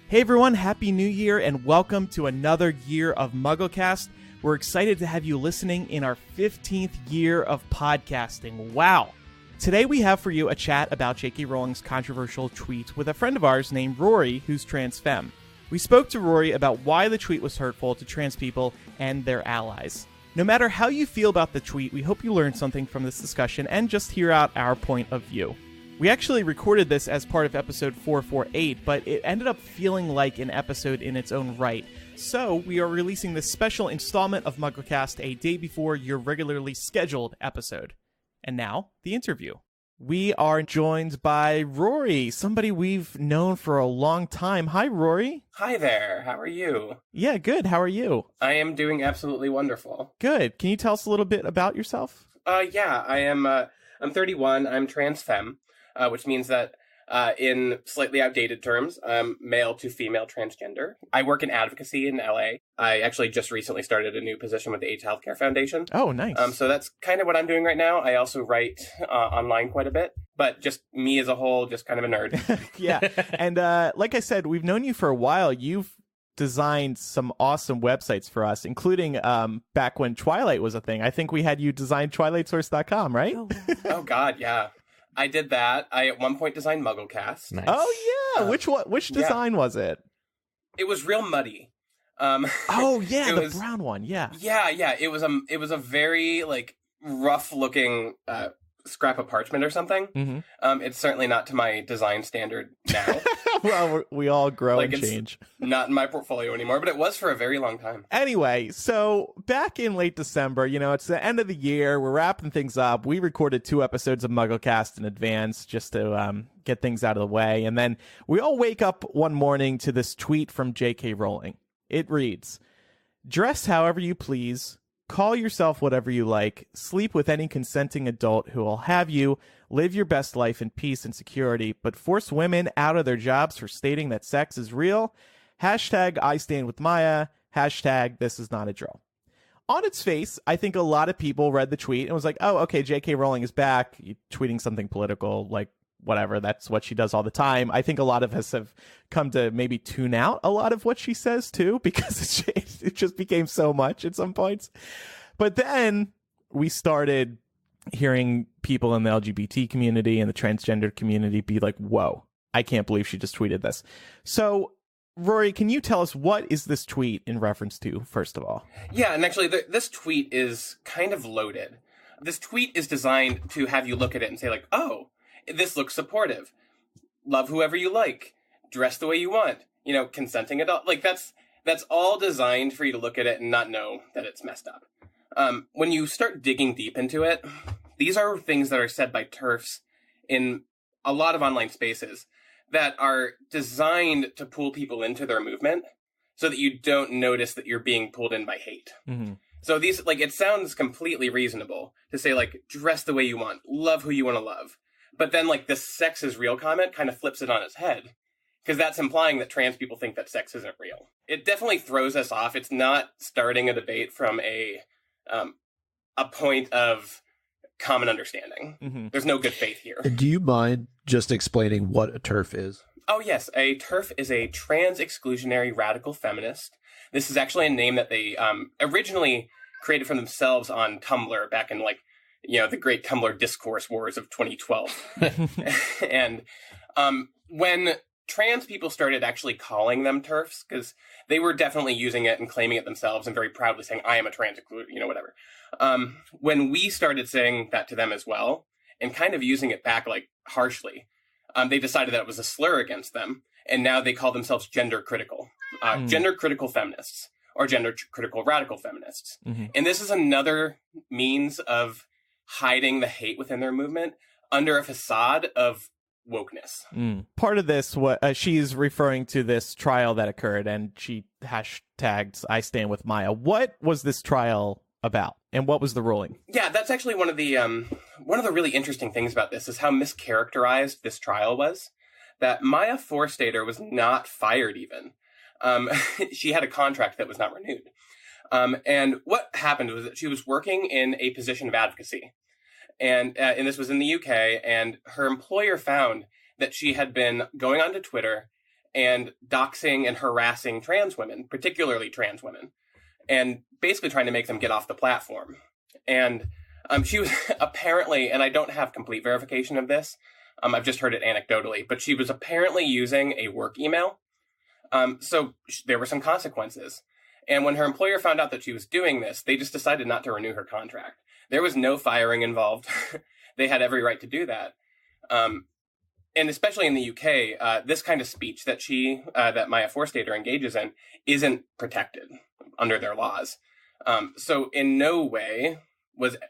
Hey everyone, Happy New Year and welcome to another year of MuggleCast. We're excited to have you listening in our 15th year of podcasting. Wow! Today we have for you a chat about J.K. Rowling's controversial tweet with a friend of ours named Rory, who's trans femme. We spoke to Rory about why the tweet was hurtful to trans people and their allies. No matter how you feel about the tweet, we hope you learned something from this discussion and just hear out our point of view. We actually recorded this as part of episode 448, but it ended up feeling like an episode in its own right. So we are releasing this special installment of MuggleCast a day before your regularly scheduled episode. And now, the interview. We are joined by Rory, somebody we've known for a long time. Hi, Rory. Hi there. How are you? Yeah, good. How are you? I am doing absolutely wonderful. Good. Can you tell us a little bit about yourself? Yeah, I am. I'm 31. I'm trans femme, which means that in slightly outdated terms, I'm male to female transgender. I work in advocacy in LA. I actually just recently started a new position with the AIDS Healthcare Foundation. Oh, nice. So that's kind of what I'm doing right now. I also write online quite a bit, but just me as a whole, just kind of a nerd. Yeah. And like I said, we've known you for a while. You've designed some awesome websites for us, including back when Twilight was a thing. I think we had you design twilightsource.com, right? Oh, God, yeah. I did that. I, at one point, designed MuggleCast. Nice. Oh, yeah. Which design was it? It was real muddy. Oh, yeah, the was, brown one, yeah. Yeah. It was a very, rough-looking scrap of parchment or something. Mm-hmm. It's certainly not to my design standard now. Well, we all grow and change. Not in my portfolio anymore, but it was for a very long time. Anyway, so back in late December, it's the end of the year. We're wrapping things up. We recorded 2 episodes of MuggleCast in advance just to get things out of the way. And then we all wake up one morning to this tweet from J.K. Rowling. It reads, "Dress however you please. Call yourself whatever you like, sleep with any consenting adult who will have you, live your best life in peace and security, but force women out of their jobs for stating that sex is real. Hashtag I stand with Maya. Hashtag this is not a drill." On its face, I think a lot of people read the tweet and was like, oh, okay, J.K. Rowling is back, tweeting something political, like whatever, that's what she does all the time. I think a lot of us have come to maybe tune out a lot of what she says too, because it just became so much at some points. But then we started hearing people in the LGBT community and the transgender community be like, whoa, I can't believe she just tweeted this. So Rory, can you tell us what is this tweet in reference to, first of all? Yeah, and actually this tweet is kind of loaded. This tweet is designed to have you look at it and say like, oh, this looks supportive. Love whoever you like. Dress the way you want. Consenting adult. Like, that's all designed for you to look at it and not know that it's messed up. When you start digging deep into it, these are things that are said by TERFs in a lot of online spaces that are designed to pull people into their movement so that you don't notice that you're being pulled in by hate. Mm-hmm. So these, it sounds completely reasonable to say, dress the way you want. Love who you want to love. But then, the sex is real comment kind of flips it on its head. Because that's implying that trans people think that sex isn't real. It definitely throws us off. It's not starting a debate from a point of common understanding. Mm-hmm. There's no good faith here. Do you mind just explaining what a TERF is? Oh, yes. A TERF is a trans-exclusionary radical feminist. This is actually a name that they originally created for themselves on Tumblr back in, the great Tumblr discourse wars of 2012. And when trans people started actually calling them TERFs, because they were definitely using it and claiming it themselves and very proudly saying, I am a trans, whatever. When we started saying that to them as well, and kind of using it back, harshly, they decided that it was a slur against them, and now they call themselves gender critical. Gender critical feminists, or gender critical radical feminists. Mm-hmm. And this is another means of hiding the hate within their movement under a facade of wokeness. Part of this, she's referring to this trial that occurred, and she hashtagged I stand with Maya. What was this trial about, and what was the ruling? Yeah, that's actually one of the really interesting things about this is how mischaracterized this trial was. That Maya Forstater was not fired even. She had a contract that was not renewed. And what happened was that she was working in a position of advocacy. And this was in the UK, and her employer found that she had been going onto Twitter and doxing and harassing trans women, particularly trans women, and basically trying to make them get off the platform. And she was apparently, and I don't have complete verification of this, I've just heard it anecdotally, but she was apparently using a work email. So there were some consequences. And when her employer found out that she was doing this, they just decided not to renew her contract. There was no firing involved. They had every right to do that. And especially in the UK, this kind of speech that that Maya Forstater engages in isn't protected under their laws. So in no way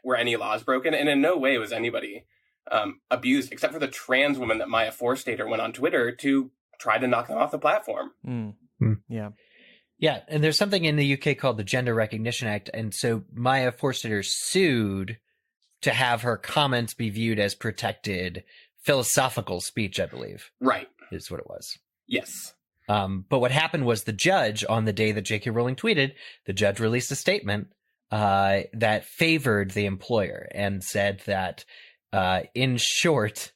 were any laws broken, and in no way was anybody abused, except for the trans woman that Maya Forstater went on Twitter to try to knock them off the platform. Yeah. Yeah, and there's something in the UK called the Gender Recognition Act, and so Maya Forstater sued to have her comments be viewed as protected philosophical speech, I believe. Right. Is what it was. Yes. But what happened was the judge, on the day that J.K. Rowling tweeted, the judge released a statement that favored the employer and said that, in short,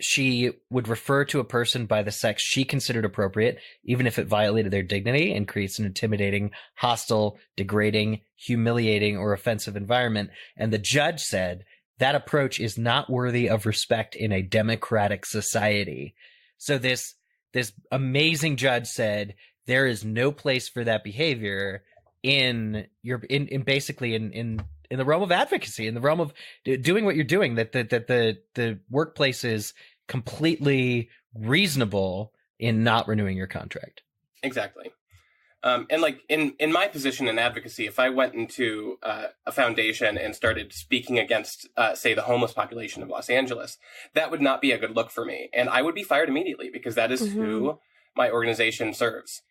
she would refer to a person by the sex she considered appropriate, even if it violated their dignity and creates an intimidating, hostile, degrading, humiliating, or offensive environment. And the judge said that approach is not worthy of respect in a democratic society. So this amazing judge said there is no place for that behavior in the realm of advocacy, in the realm of doing what you're doing, that the workplace is completely reasonable in not renewing your contract. Exactly. And like in my position in advocacy, if I went into a foundation and started speaking against, say, the homeless population of Los Angeles, that would not be a good look for me. And I would be fired immediately because that is who my organization serves.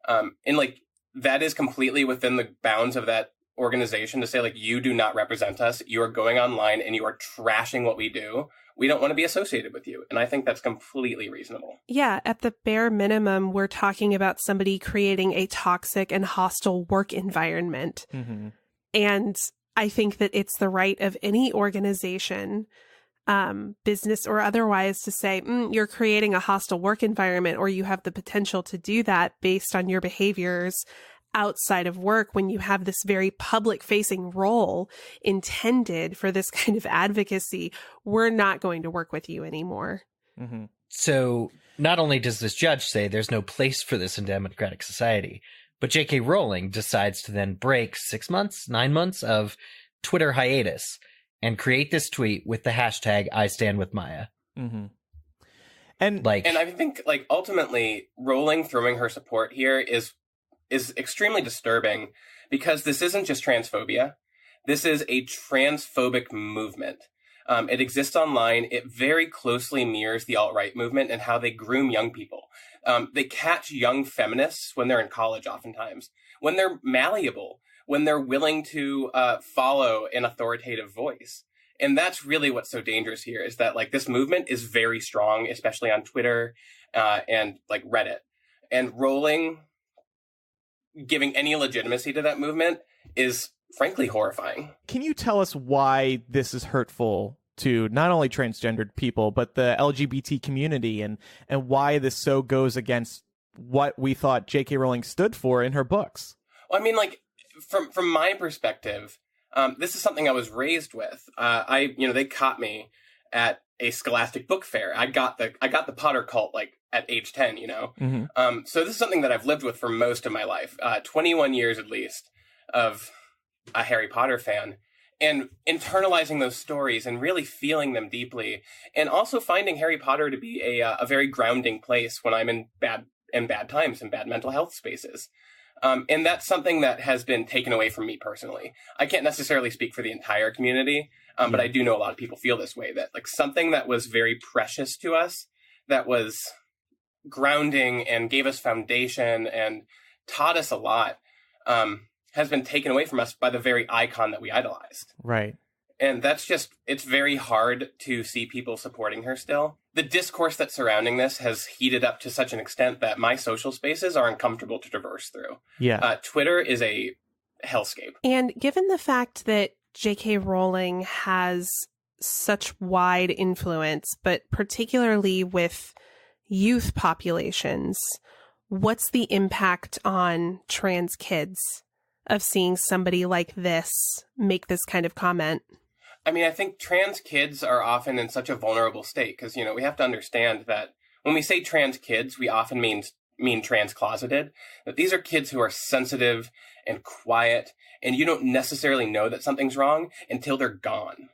And like, that is completely within the bounds of that organization to say, like, you do not represent us. You are going online and you are trashing what we do. We don't want to be associated with you. And I think that's completely reasonable. Yeah, at the bare minimum, we're talking about somebody creating a toxic and hostile work environment. And I think that it's the right of any organization, business or otherwise, to say, you're creating a hostile work environment, or you have the potential to do that based on your behaviors outside of work when you have this very public facing role intended for this kind of advocacy. We're not going to work with you anymore. So not only does this judge say there's no place for this in democratic society, but J.K. Rowling decides to then break 9 months of Twitter hiatus and create this tweet with the hashtag I stand with Maya. And I think, like, ultimately Rowling throwing her support here is extremely disturbing, because this isn't just transphobia. This is a transphobic movement. It exists online. It very closely mirrors the alt-right movement and how they groom young people. They catch young feminists when they're in college, oftentimes, when they're malleable, when they're willing to follow an authoritative voice. And that's really what's so dangerous here, is that, like, this movement is very strong, especially on Twitter and like Reddit. And Rowling giving any legitimacy to that movement is frankly horrifying. Can you tell us why this is hurtful to not only transgendered people, but the LGBT community, and why this so goes against what we thought J.K. Rowling stood for in her books? Well, I mean, like, from my perspective, this is something I was raised with. They caught me at a Scholastic book fair. I got the Potter cult, like, at age 10, So this is something that I've lived with for most of my life, 21 years at least of a Harry Potter fan, and internalizing those stories and really feeling them deeply, and also finding Harry Potter to be a very grounding place when I'm in bad times and bad mental health spaces. And that's something that has been taken away from me personally. I can't necessarily speak for the entire community, but I do know a lot of people feel this way, that, like, something that was very precious to us, that was grounding and gave us foundation and taught us a lot, has been taken away from us by the very icon that we idolized. Right. And that's just, it's very hard to see people supporting her still. The discourse that's surrounding this has heated up to such an extent that my social spaces are uncomfortable to traverse through. Yeah. Twitter is a hellscape. And given the fact that J.K. Rowling has such wide influence, but particularly with youth populations, what's the impact on trans kids of seeing somebody like this make this kind of comment? I mean, I think trans kids are often in such a vulnerable state because, we have to understand that when we say trans kids, we often mean trans-closeted, that these are kids who are sensitive and quiet, and you don't necessarily know that something's wrong until they're gone.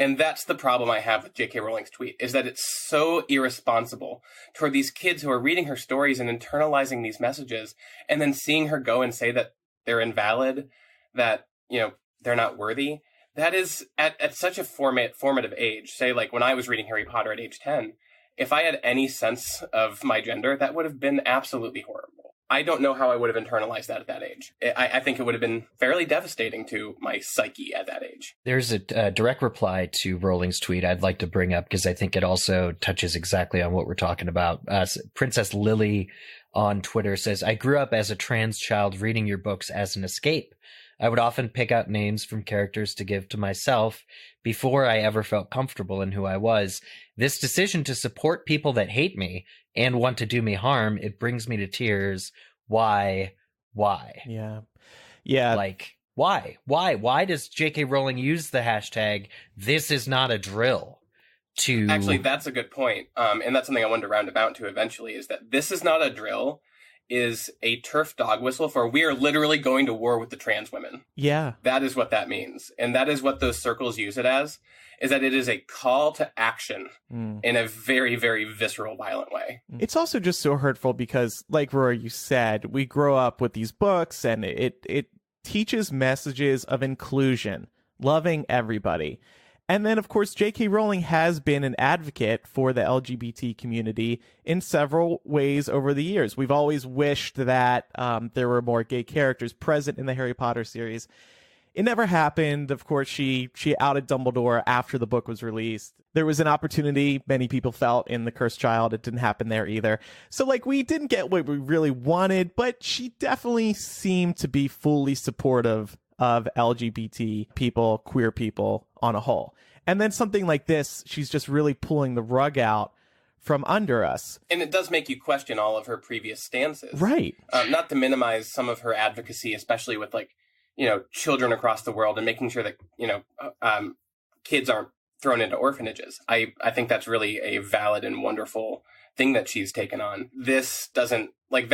And that's the problem I have with J.K. Rowling's tweet, is that it's so irresponsible toward these kids who are reading her stories and internalizing these messages, and then seeing her go and say that they're invalid, that, they're not worthy. That is at such a formative age. Say, like, when I was reading Harry Potter at age 10, if I had any sense of my gender, that would have been absolutely horrible. I don't know how I would have internalized that at that age. I think it would have been fairly devastating to my psyche at that age. There's a direct reply to Rowling's tweet I'd like to bring up because I think it also touches exactly on what we're talking about. Princess Lily on Twitter says, I grew up as a trans child reading your books as an escape. I would often pick out names from characters to give to myself before I ever felt comfortable in who I was. This decision to support people that hate me and want to do me harm, it brings me to tears. Why? Yeah. Like, why? Why does J.K. Rowling use the hashtag, this is not a drill? Actually, that's a good point. And that's something I wanted to round about to eventually, is that this is not a drill is a turf dog whistle for we are literally going to war with the trans women. Yeah. That is what that means. And that is what those circles use it as, is that it is a call to action in a very, very visceral, violent way. It's also just so hurtful because, like Rory, you said, we grow up with these books and it teaches messages of inclusion, loving everybody. And then, of course, J.K. Rowling has been an advocate for the LGBT community in several ways over the years. We've always wished that there were more gay characters present in the Harry Potter series. It never happened. Of course, she outed Dumbledore after the book was released. There was an opportunity, many people felt, in The Cursed Child. It didn't happen there either. So, we didn't get what we really wanted, but she definitely seemed to be fully supportive of LGBT people, queer people on a whole. And then something like this, she's just really pulling the rug out from under us. And it does make you question all of her previous stances. Right. Not to minimize some of her advocacy, especially with children across the world and making sure that, kids aren't thrown into orphanages. I think that's really a valid and wonderful thing that she's taken on. This doesn't make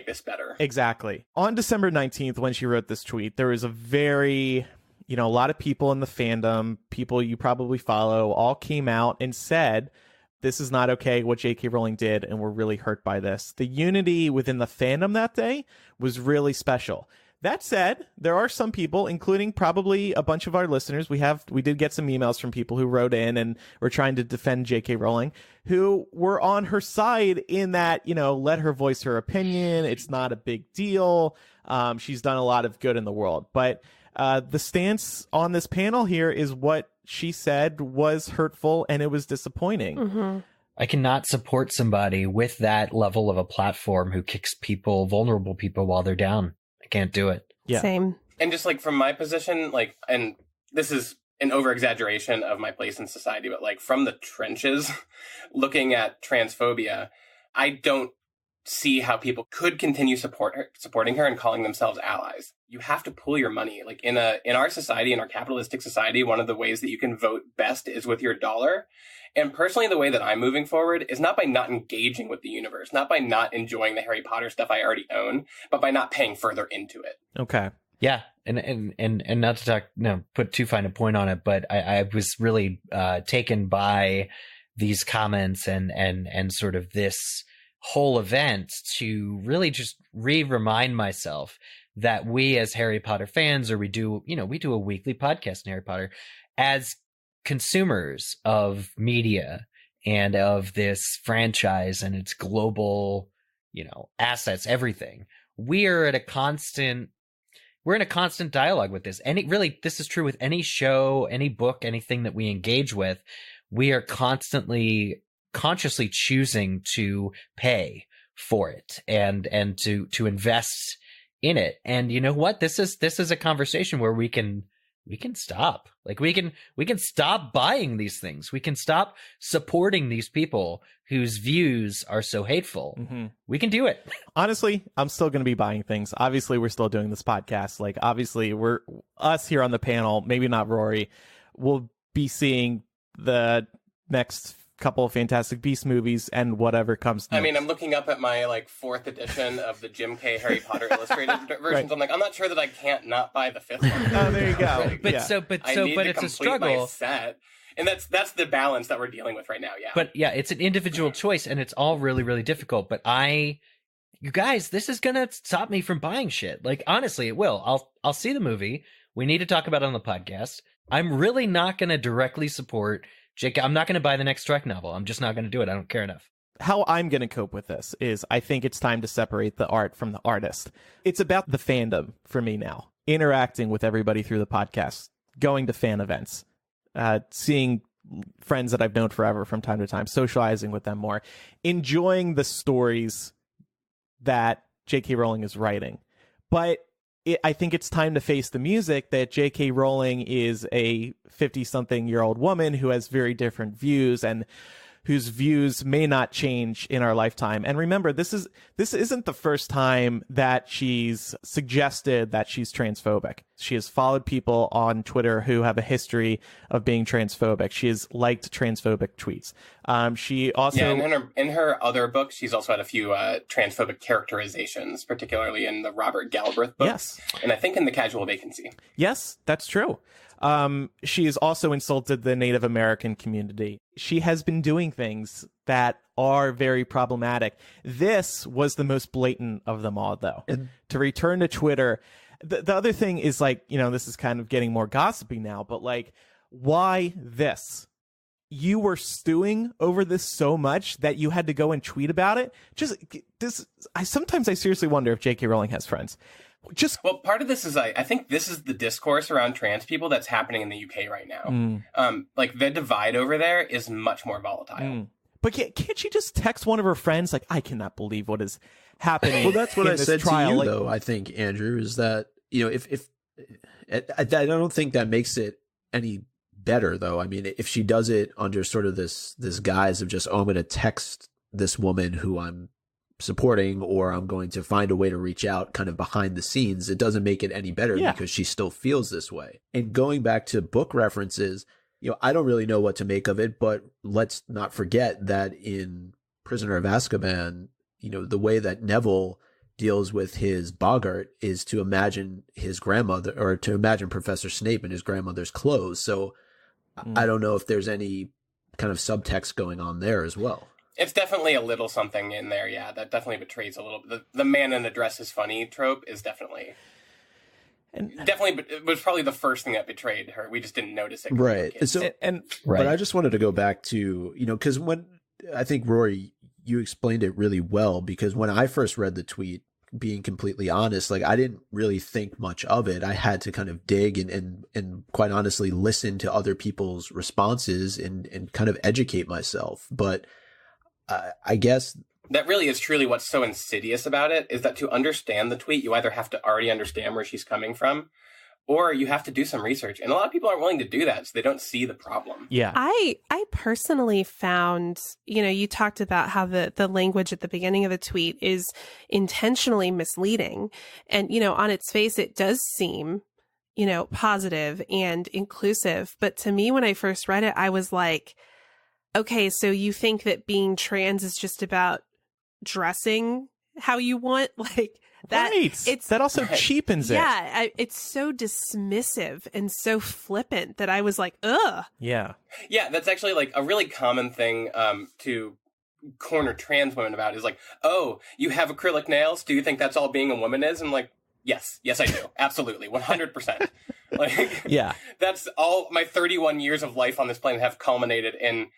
this better. Exactly. On December 19th, when she wrote this tweet, there was a very, a lot of people in the fandom, people you probably follow, all came out and said, this is not okay what J.K. Rowling did, and we're really hurt by this. The unity within the fandom that day was really special. That said, there are some people, including probably a bunch of our listeners, we did get some emails from people who wrote in and were trying to defend J.K. Rowling, who were on her side in that, let her voice her opinion. It's not a big deal. She's done a lot of good in the world. But the stance on this panel here is what she said was hurtful, and it was disappointing. Mm-hmm. I cannot support somebody with that level of a platform who kicks people, vulnerable people, while they're down. I can't do it. Yeah. Same. And just from my position, and this is an over-exaggeration of my place in society, but from the trenches, looking at transphobia, I don't see how people could continue supporting her and calling themselves allies. You have to pull your money. In our society, in our capitalistic society, one of the ways that you can vote best is with your dollar. And personally, the way that I'm moving forward is not by not engaging with the universe, not by not enjoying the Harry Potter stuff I already own, but by not paying further into it. Okay. Yeah. And not to put too fine a point on it, but I was really taken by these comments and sort of this whole event to really just remind myself that we as Harry Potter fans, or we do a weekly podcast in Harry Potter, as consumers of media and of this franchise and its global, assets, everything, we're in a constant dialogue with this. And this is true with any show, any book, anything that we engage with. We are consciously choosing to pay for it and to invest in it. And you know what? This is a conversation where we can we can stop. Like we can stop buying these things. We can stop supporting these people whose views are so hateful. Mm-hmm. We can do it. Honestly, I'm still going to be buying things. Obviously, we're still doing this podcast. Like, obviously, we're us here on the panel, maybe not Rory, will be seeing the next couple of Fantastic Beasts movies and whatever comes next. I mean, I'm looking up at my like 4th edition of the Jim K. Harry Potter illustrated versions. Right. I'm like, I'm not sure that I can't not buy the 5th one. Oh, there you go. Like, But yeah. but I need to it's a complete struggle. my set. And that's the balance that we're dealing with right now, yeah. But yeah, it's an individual choice, and it's all really, really difficult. But you guys, this is gonna stop me from buying shit. Like, honestly, it will. I'll see the movie. We need to talk about it on the podcast. I'm really not gonna directly support Jake. I'm not gonna buy the next Trek novel. I'm just not gonna do it. I don't care enough. How I'm going to cope with this is I think it's time to separate the art from the artist. It's about the fandom for me now. Interacting with everybody through the podcast, going to fan events, seeing friends that I've known forever from time to time, socializing with them more, enjoying the stories that J.K. Rowling is writing. But I think it's time to face the music that J.K. Rowling is a 50-something-year-old woman who has very different views and whose views may not change in our lifetime. And remember, this isn't the first time that she's suggested that she's transphobic. She has followed people on Twitter who have a history of being transphobic. She has liked transphobic tweets. She also... Yeah, and in her other books, she's also had a few transphobic characterizations, particularly in the Robert Galbraith book. Yes. And I think in The Casual Vacancy. Yes, that's true. She has also insulted the Native American community. She has been doing things that are very problematic. This was the most blatant of them all, though. And to return to Twitter, the other thing is, like, you know, this is kind of getting more gossipy now, but like, why this? You were stewing over this so much that you had to go and tweet about it. Just this. Sometimes I seriously wonder if J.K. Rowling has friends. Well, part of this is I think this is the discourse around trans people that's happening in the UK right now. Like the divide over there is much more volatile. But can't she just text one of her friends like, I cannot believe what is happening? Well, that's what I said trial. to you, like, though. I think, Andrew, is that, you know, if I don't think that makes it any better, though. I mean, if she does it under sort of this guise of just, oh, I'm going to text this woman who I'm supporting, or I'm going to find a way to reach out kind of behind the scenes, it doesn't make it any better because she still feels this way. And going back to book references, you know, I don't really know what to make of it, but let's not forget that in Prisoner of Azkaban, you know, the way that Neville deals with his boggart is to imagine his grandmother, or to imagine Professor Snape in his grandmother's clothes. So I don't know if there's any kind of subtext going on there as well. It's definitely a little something in there, yeah. That definitely betrays a little bit. The man in the dress is funny trope is definitely... it was probably the first thing that betrayed her. We just didn't notice it. Right. So, but I just wanted to go back to, you know, because when I think, Rory, you explained it really well, because when I first read the tweet, being completely honest, like, I didn't really think much of it. I had to kind of dig and quite honestly listen to other people's responses and kind of educate myself. But I guess that really is truly what's so insidious about it, is that to understand the tweet, you either have to already understand where she's coming from, or you have to do some research. And a lot of people aren't willing to do that, so they don't see the problem. Yeah. I personally found, you know, you talked about how the language at the beginning of the tweet is intentionally misleading. And, you know, on its face, it does seem, you know, positive and inclusive. But to me, when I first read it, I was like, okay, so you think that being trans is just about dressing how you want? Like that. Right. That also cheapens it. Yeah. It's so dismissive and so flippant that I was like, ugh. Yeah. Yeah. That's actually like a really common thing to corner trans women about, is like, oh, you have acrylic nails? Do you think that's all being a woman is? And I'm like, yes, I do. Absolutely. 100%. Like, yeah. That's all my 31 years of life on this planet have culminated in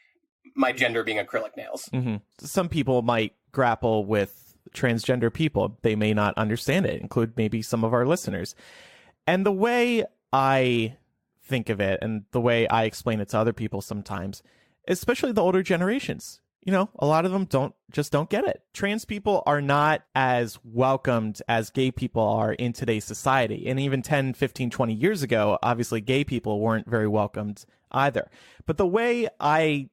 my gender being acrylic nails. Mm-hmm. Some people might grapple with transgender people. They may not understand it, include maybe some of our listeners. And the way I think of it, and the way I explain it to other people sometimes, especially the older generations, a lot of them don't get it. Trans people are not as welcomed as gay people are in today's society. And even 10, 15, 20 years ago, obviously gay people weren't very welcomed either. But the way I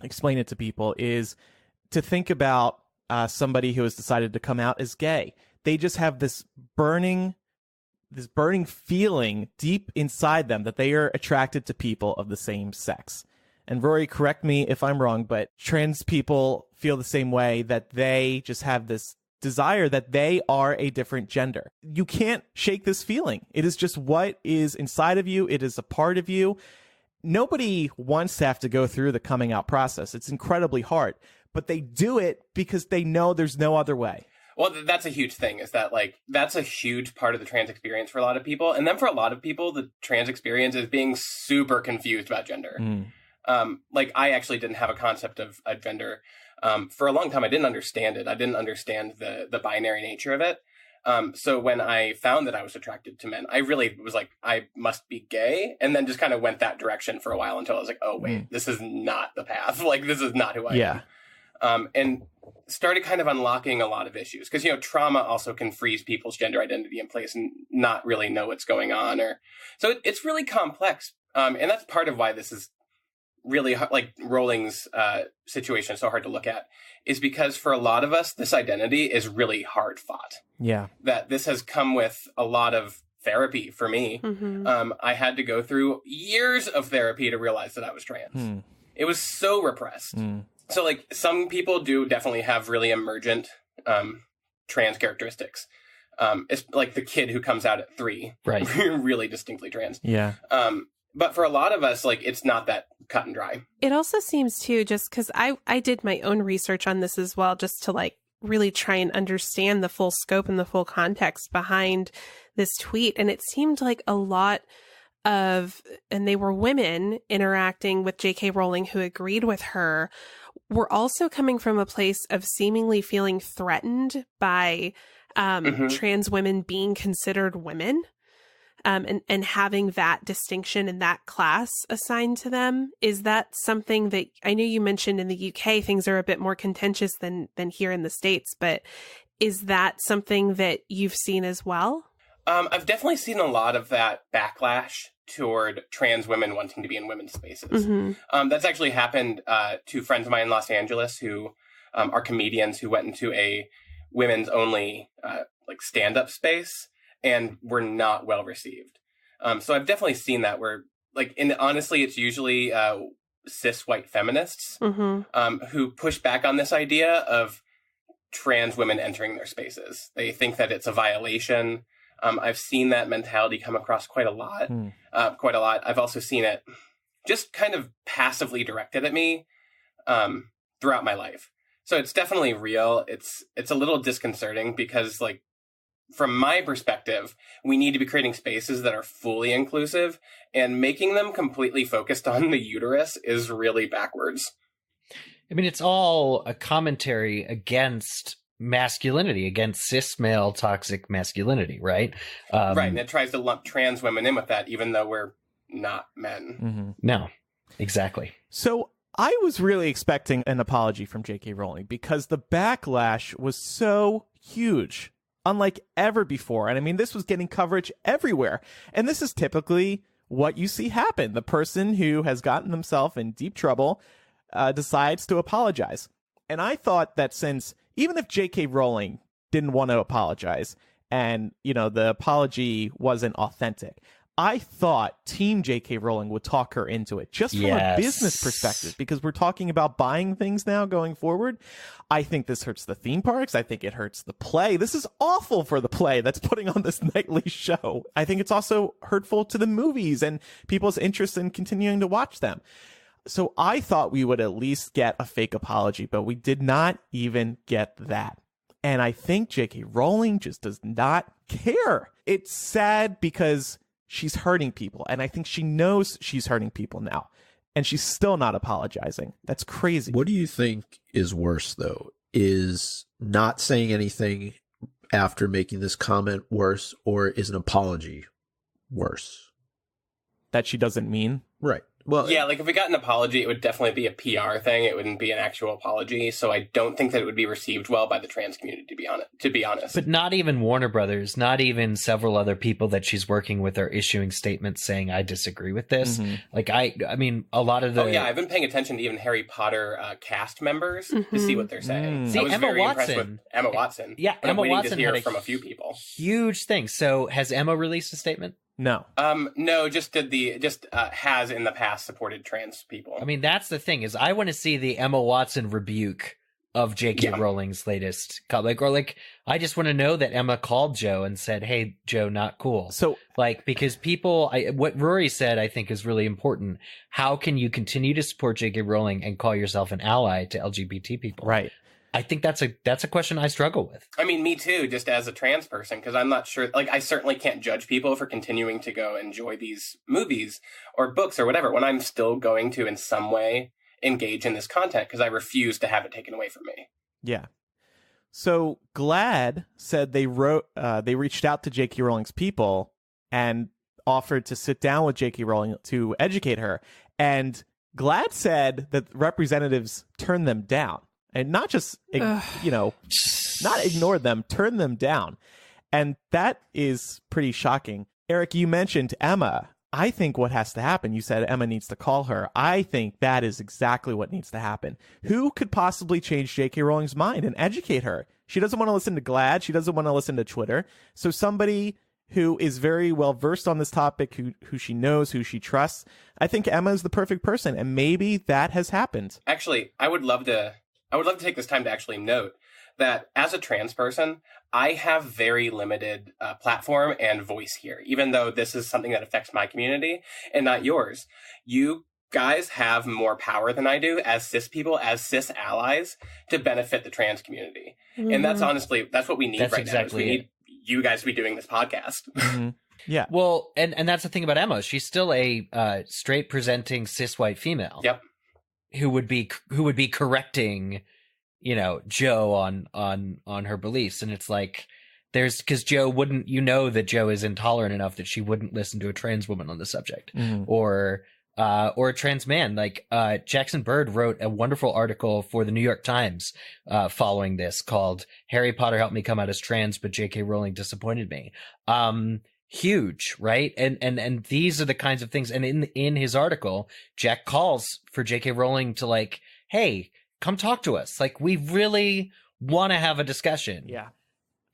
explain it to people is to think about somebody who has decided to come out as gay. They just have this burning feeling deep inside them that they are attracted to people of the same sex. And Rory, correct me if I'm wrong, but trans people feel the same way, that they just have this desire that they are a different gender. You can't shake this feeling. It is just what is inside of you. It is a part of you. Nobody wants to have to go through the coming out process. It's incredibly hard, but they do it because they know there's no other way. Well, that's a huge thing, is that, like, that's a huge part of the trans experience for a lot of people. And then for a lot of people, the trans experience is being super confused about gender. Like, I actually didn't have a concept of a gender. For a long time, I didn't understand it. I didn't understand the binary nature of it. So when I found that I was attracted to men, I really was like, I must be gay. And then just kind of went that direction for a while until I was like, oh, wait, this is not the path. Like, this is not who I am. And started kind of unlocking a lot of issues, because, trauma also can freeze people's gender identity in place and not really know what's going on. So it's really complex. And that's part of why this is really hard, like Rowling's situation is so hard to look at, is because for a lot of us, this identity is really hard fought. Yeah. That this has come with a lot of therapy for me. I had to go through years of therapy to realize that I was trans. It was so repressed. So, like, some people do definitely have really emergent trans characteristics. It's like the kid who comes out at 3, right? Really distinctly trans. Yeah. But for a lot of us, like, it's not that cut and dry. It also seems too, just because I did my own research on this as well, just to, like, really try and understand the full scope and the full context behind this tweet. And it seemed like a lot of, and they were women interacting with J.K. Rowling who agreed with her, were also coming from a place of seemingly feeling threatened by trans women being considered women, and having that distinction and that class assigned to them. Is that something that, I know you mentioned in the UK things are a bit more contentious than here in the States, but is that something that you've seen as well? I've definitely seen a lot of that backlash toward trans women wanting to be in women's spaces. That's actually happened to friends of mine in Los Angeles who are comedians who went into a women's only like stand-up space and were not well received. So I've definitely seen that, where, like, and honestly, it's usually cis white feminists who push back on this idea of trans women entering their spaces. They think that it's a violation. I've seen that mentality come across quite a lot. I've also seen it just kind of passively directed at me throughout my life. So it's definitely real. It's a little disconcerting because, like, from my perspective, we need to be creating spaces that are fully inclusive, and making them completely focused on the uterus is really backwards. I mean, it's all a commentary against masculinity, against cis male toxic masculinity, right? Right, and it tries to lump trans women in with that, even though we're not men. No, exactly. So I was really expecting an apology from J.K. Rowling, because the backlash was so huge, unlike ever before. And I mean, this was getting coverage everywhere. And this is typically what you see happen. The person who has gotten themselves in deep trouble decides to apologize. And I thought that since, even if J.K. Rowling didn't want to apologize and, the apology wasn't authentic, I thought Team J.K. Rowling would talk her into it, just from a business perspective, because we're talking about buying things now going forward. I think this hurts the theme parks. I think it hurts the play. This is awful for the play that's putting on this nightly show. I think it's also hurtful to the movies and people's interest in continuing to watch them. So I thought we would at least get a fake apology, but we did not even get that. And I think J.K. Rowling just does not care. It's sad because she's hurting people, and I think she knows she's hurting people now, and she's still not apologizing. That's crazy. What do you think is worse, though? Is not saying anything after making this comment worse, or is an apology worse? That she doesn't mean? Right. Well, Yeah, like if we got an apology, it would definitely be a PR thing. It wouldn't be an actual apology. So I don't think that it would be received well by the trans community, to be honest. But not even Warner Brothers, not even several other people that she's working with are issuing statements saying, I disagree with this. Like, I mean, a lot of the... Oh, yeah, I've been paying attention to even Harry Potter cast members to see what they're saying. See, I was Emma very impressed Watson. with Emma Watson. Yeah, but Emma I'm waiting Watson to hear had from a few people. Huge thing. So has Emma released a statement? No. No, just has in the past supported trans people. I mean, that's the thing, is I want to see the Emma Watson rebuke of J.K. Rowling's latest comic. Or like, I just want to know that Emma called Joe and said, hey, Joe, not cool. So, like, because people, what Rory said, I think is really important. How can you continue to support J.K. Rowling and call yourself an ally to LGBT people? right. I think that's a question I struggle with. I mean, me too, just as a trans person, because I'm not sure, like, I certainly can't judge people for continuing to go enjoy these movies or books or whatever when I'm still going to, in some way, engage in this content because I refuse to have it taken away from me. Yeah. So GLAAD said they reached out to J.K. Rowling's people and offered to sit down with J.K. Rowling to educate her. And GLAAD said that representatives turned them down. And not just, not ignored them, turned them down. And that is pretty shocking. Eric, you mentioned Emma. I think what has to happen, you said Emma needs to call her. I think that is exactly what needs to happen. Who could possibly change J.K. Rowling's mind and educate her? She doesn't want to listen to GLAAD. She doesn't want to listen to Twitter. So somebody who is very well versed on this topic, who she knows, who she trusts, I think Emma is the perfect person. And maybe that has happened. Actually, I would love to take this time to actually note that as a trans person, I have very limited platform and voice here, even though this is something that affects my community and not yours. You guys have more power than I do as cis people, as cis allies, to benefit the trans community. And that's honestly, that's what we need right now. We need you guys to be doing this podcast. Yeah. Well, and that's the thing about Emma. She's still a straight presenting cis white female. Yep. Who would be correcting, Joe on her beliefs. And it's like, because Joe wouldn't, that Joe is intolerant enough that she wouldn't listen to a trans woman on the subject, or a trans man. Like, Jackson Bird wrote a wonderful article for the New York Times, following this, called "Harry Potter Helped Me Come Out as Trans, but J.K. Rowling Disappointed Me." Huge, right? And these are the kinds of things. And in his article, Jack calls for J.K. Rowling to, like, hey, come talk to us. Like, we really want to have a discussion. Yeah.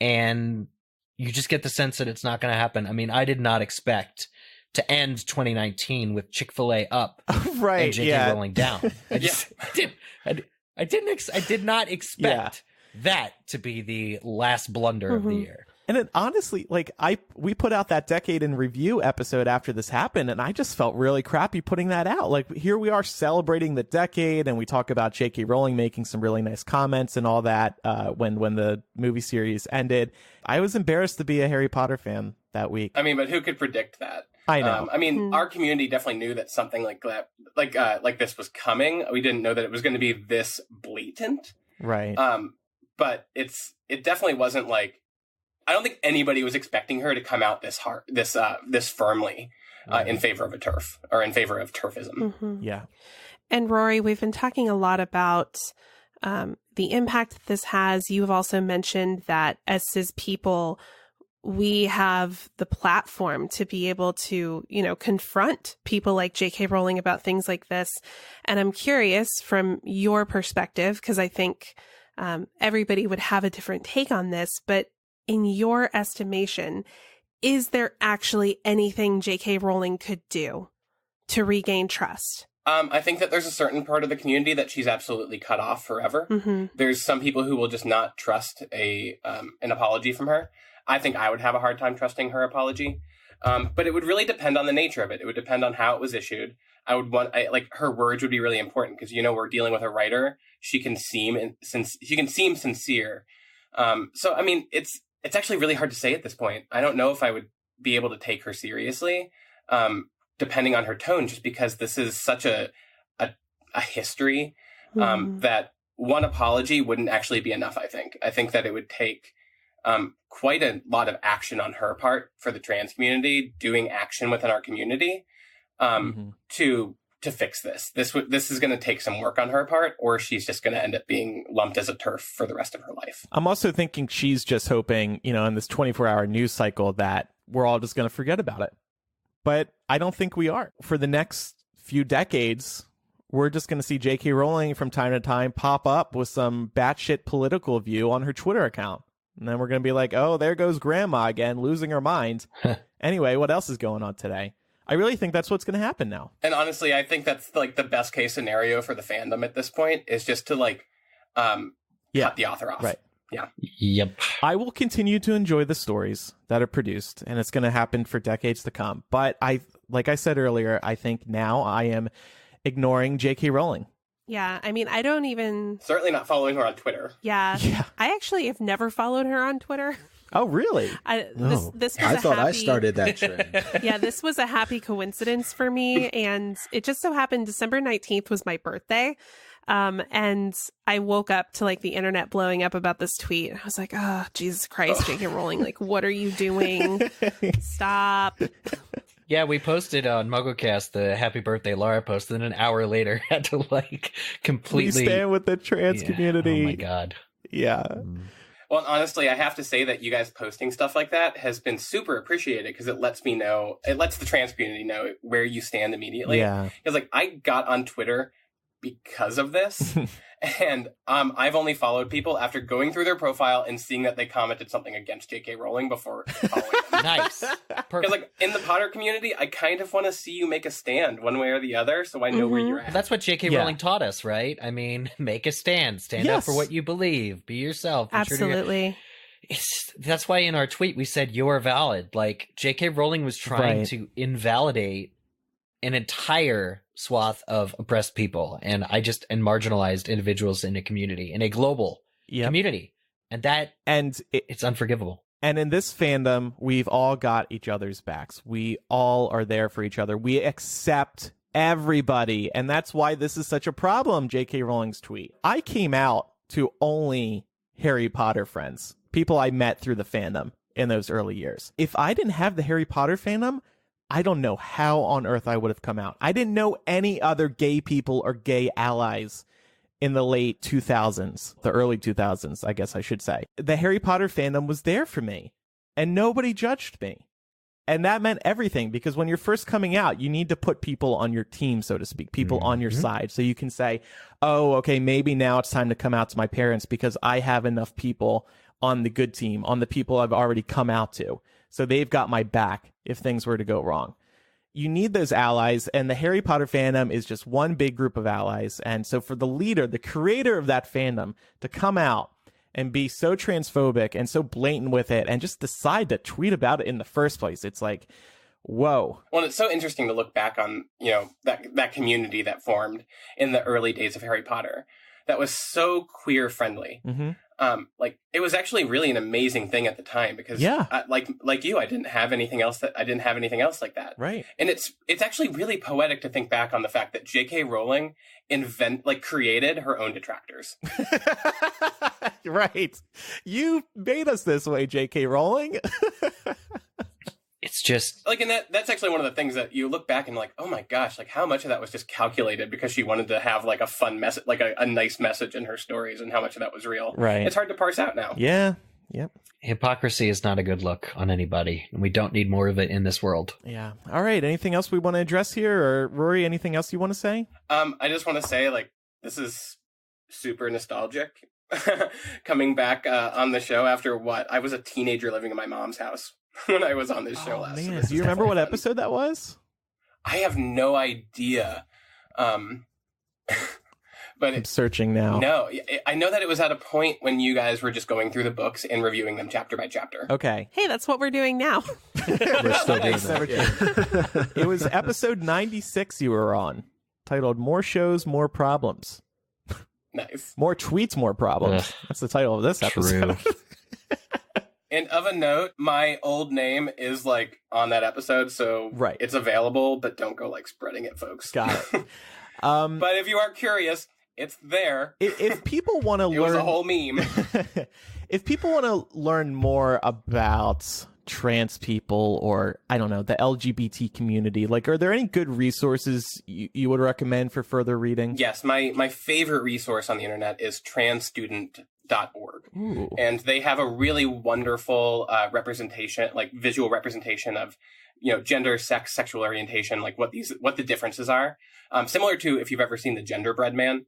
And you just get the sense that it's not going to happen. I mean, I did not expect to end 2019 with Chick-fil-A up right, and J.K. Rowling down. I did not expect that to be the last blunder of the year. And it honestly, like, we put out that Decade in Review episode after this happened, and I just felt really crappy putting that out. Like, here we are celebrating the decade, and we talk about J.K. Rowling making some really nice comments and all that when the movie series ended. I was embarrassed to be a Harry Potter fan that week. I mean, but who could predict that? I know. Our community definitely knew that something like that, like this was coming. We didn't know that it was going to be this blatant. Right. But it definitely wasn't like, I don't think anybody was expecting her to come out this hard, this firmly in favor of a TERF, or in favor of TERFism. Yeah. And Rory, we've been talking a lot about the impact that this has. You have also mentioned that as cis people, we have the platform to be able to, confront people like J.K. Rowling about things like this. And I'm curious from your perspective, because I think everybody would have a different take on this, but in your estimation, is there actually anything J.K. Rowling could do to regain trust? I think that there's a certain part of the community that she's absolutely cut off forever. There's some people who will just not trust an apology from her. I think I would have a hard time trusting her apology. But it would really depend on the nature of it. It would depend on how it was issued. Her words would be really important because, we're dealing with a writer. She can seem sincere. So, I mean, it's actually really hard to say at this point. I don't know if I would be able to take her seriously, depending on her tone, just because this is such a history that one apology wouldn't actually be enough, I think. I think that it would take quite a lot of action on her part for the trans community, doing action within our community, to to fix this. This is going to take some work on her part, or she's just going to end up being lumped as a TERF for the rest of her life. I'm also thinking she's just hoping, in this 24-hour news cycle that we're all just going to forget about it. But I don't think we are. For the next few decades, we're just going to see J.K. Rowling from time to time pop up with some batshit political view on her Twitter account. And then we're going to be like, oh, there goes grandma again, losing her mind. Anyway, what else is going on today? I really think that's what's going to happen now. And honestly, I think that's like the best case scenario for the fandom at this point is just to cut the author off. Right. Yeah. Yep. I will continue to enjoy the stories that are produced, and it's going to happen for decades to come. But like I said earlier, I think now I am ignoring J.K. Rowling. Yeah, I mean, I don't even... Certainly not following her on Twitter. Yeah. I actually have never followed her on Twitter. Oh, really? This was I thought I started that trend. Yeah, this was a happy coincidence for me. And it just so happened December 19th was my birthday. And I woke up to the internet blowing up about this tweet. I was like, oh, Jesus Christ, J.K. Rowling, what are you doing? Stop. Yeah, we posted on MuggleCast the happy birthday Laura post, and then an hour later had to completely... We stand with the trans community. Oh my God. Yeah. Well, honestly, I have to say that you guys posting stuff like that has been super appreciated because it lets the trans community know where you stand immediately. Yeah. Because I got on Twitter because of this. And I've only followed people after going through their profile and seeing that they commented something against J.K. Rowling before following them. Nice. Because in the Potter community, I kind of want to see you make a stand one way or the other so I know where you're at. That's what J.K. Rowling taught us, right? I mean, make a stand. Stand up for what you believe. Be yourself. Absolutely. That's why in our tweet we said you're valid. J.K. Rowling was trying to invalidate an entire swath of oppressed people and marginalized individuals in a community, in a global community. And it's unforgivable. And in this fandom, we've all got each other's backs. We all are there for each other. We accept everybody. And that's why this is such a problem, J.K. Rowling's tweet. I came out to only Harry Potter friends, people I met through the fandom in those early years. If I didn't have the Harry Potter fandom, I don't know how on earth I would have come out. I didn't know any other gay people or gay allies in the late 2000s, the early 2000s, I guess I should say. The Harry Potter fandom was there for me, and nobody judged me. And that meant everything, because when you're first coming out, you need to put people on your team, so to speak, people on your side. So you can say, oh, okay, maybe now it's time to come out to my parents because I have enough people on the good team, on the people I've already come out to. So they've got my back if things were to go wrong. You need those allies, and the Harry Potter fandom is just one big group of allies. And so for the leader, the creator of that fandom, to come out and be so transphobic and so blatant with it and just decide to tweet about it in the first place, it's like, whoa. Well, it's so interesting to look back on, that community that formed in the early days of Harry Potter that was so queer friendly. Mm-hmm. It was actually really an amazing thing at the time because, like you, I didn't have anything else like that. Right. And it's actually really poetic to think back on the fact that J.K. Rowling created her own detractors. Right. You made us this way, J.K. Rowling. It's just and that's actually one of the things that you look back and oh my gosh, how much of that was just calculated because she wanted to have a fun message, a nice message in her stories, and how much of that was real. Right. It's hard to parse out now. Yeah. Yep. Hypocrisy is not a good look on anybody, and we don't need more of it in this world. Yeah. All right. Anything else we want to address here, or Rory? Anything else you want to say? I just want to say this is super nostalgic. Coming back on the show after I was a teenager living in my mom's house when I was on this show last. Man, do you remember what episode that was? I have no idea. But I'm searching now. No, I know that it was at a point when you guys were just going through the books and reviewing them chapter by chapter. Okay. Hey, that's what we're doing now. We're still doing that. It was episode 96 you were on, titled More Shows, More Problems. Nice. More tweets, more problems. Ugh. That's the title of this episode. And of a note, my old name is on that episode, so it's available, but don't go spreading it, folks. Got it. But if you are curious, it's there. If people want to learn, it was a whole meme. If people want to learn more about trans people or, I don't know, the LGBT community? Like, are there any good resources you would recommend for further reading? Yes, my favorite resource on the internet is transstudent.org. Ooh. And they have a really wonderful representation, like visual representation of, gender, sex, sexual orientation, like what the differences are. Similar to if you've ever seen the Genderbread Man.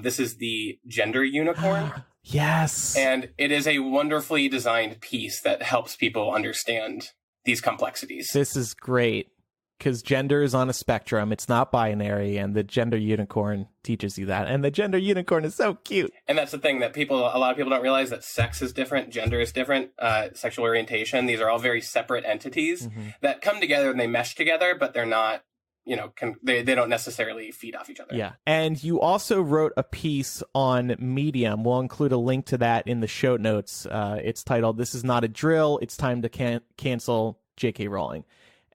This is the gender unicorn. Yes. And it is a wonderfully designed piece that helps people understand these complexities. This is great because gender is on a spectrum. It's not binary, and the gender unicorn teaches you that. And the gender unicorn is so cute. And that's the thing that a lot of people don't realize, that sex is different, gender is different, sexual orientation. These are all very separate entities that come together and they mesh together, but they're not, they don't necessarily feed off each other. Yeah. And you also wrote a piece on Medium. We'll include a link to that in the show notes. It's titled, "This is Not a Drill. It's Time to Cancel J.K. Rowling."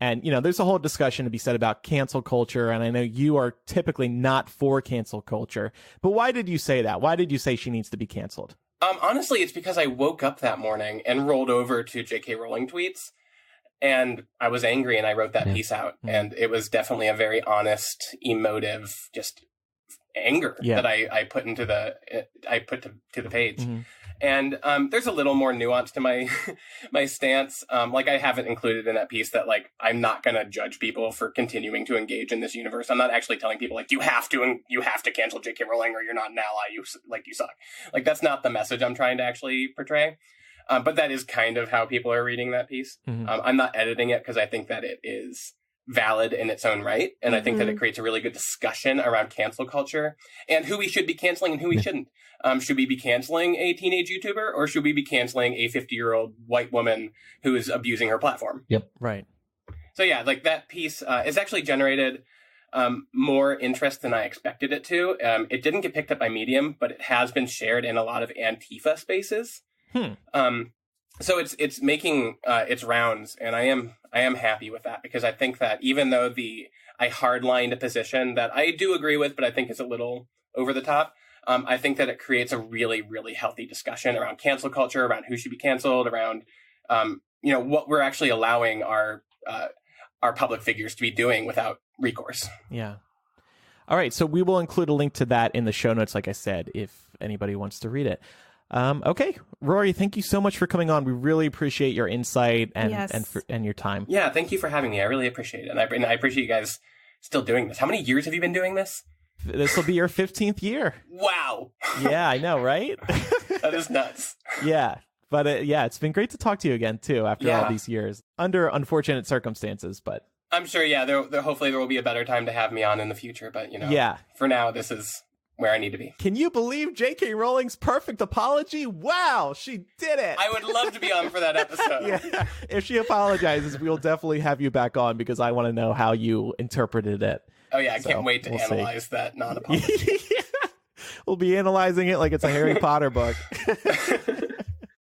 And, there's a whole discussion to be said about cancel culture. And I know you are typically not for cancel culture. But why did you say that? Why did you say she needs to be canceled? Honestly, it's because I woke up that morning and rolled over to J.K. Rowling tweets. And I was angry and I wrote that piece out. And it was definitely a very honest, emotive, just anger that I put to the page. And there's a little more nuance to my my stance. Like, I haven't included in that piece that, like, I'm not going to judge people for continuing to engage in this universe. I'm not actually telling people, like, you have to cancel J.K. Rowling or you're not an ally. You suck. Like, that's not the message I'm trying to actually portray. But that is kind of how people are reading that piece. I'm not editing it because I think that it is valid in its own right. And I think that it creates a really good discussion around cancel culture and who we should be canceling and who we shouldn't. Should we be canceling a teenage YouTuber, or should we be canceling a 50-year-old white woman who is abusing her platform? Yep. Right. So yeah, like, that piece is actually generated more interest than I expected it to. It didn't get picked up by Medium, but it has been shared in a lot of Antifa spaces. So it's making its rounds, and I am happy with that, because I think that even though I hardlined a position that I do agree with, but I think is a little over the top, I think that it creates a really, really healthy discussion around cancel culture, around who should be canceled, around what we're actually allowing our public figures to be doing without recourse. Yeah. All right, so we will include a link to that in the show notes, like I said, if anybody wants to read it. Okay, Rory, thank you so much for coming on. We really appreciate your insight and your time. Yeah, thank you for having me. I really appreciate it. And I appreciate you guys still doing this. How many years have you been doing this? This will be your 15th year. Wow. Yeah, I know, right? That is nuts. Yeah. But it's been great to talk to you again, too, after all these years. Under unfortunate circumstances, but... I'm sure, hopefully there will be a better time to have me on in the future, but, for now, this is where I need to be. Can you believe J.K. Rowling's perfect apology? Wow, she did it! I would love to be on for that episode. Yeah, if she apologizes, we'll definitely have you back on, because I want to know how you interpreted it. Oh, yeah, I can't wait to analyze that non-apology. We'll be analyzing it like it's a Harry Potter book.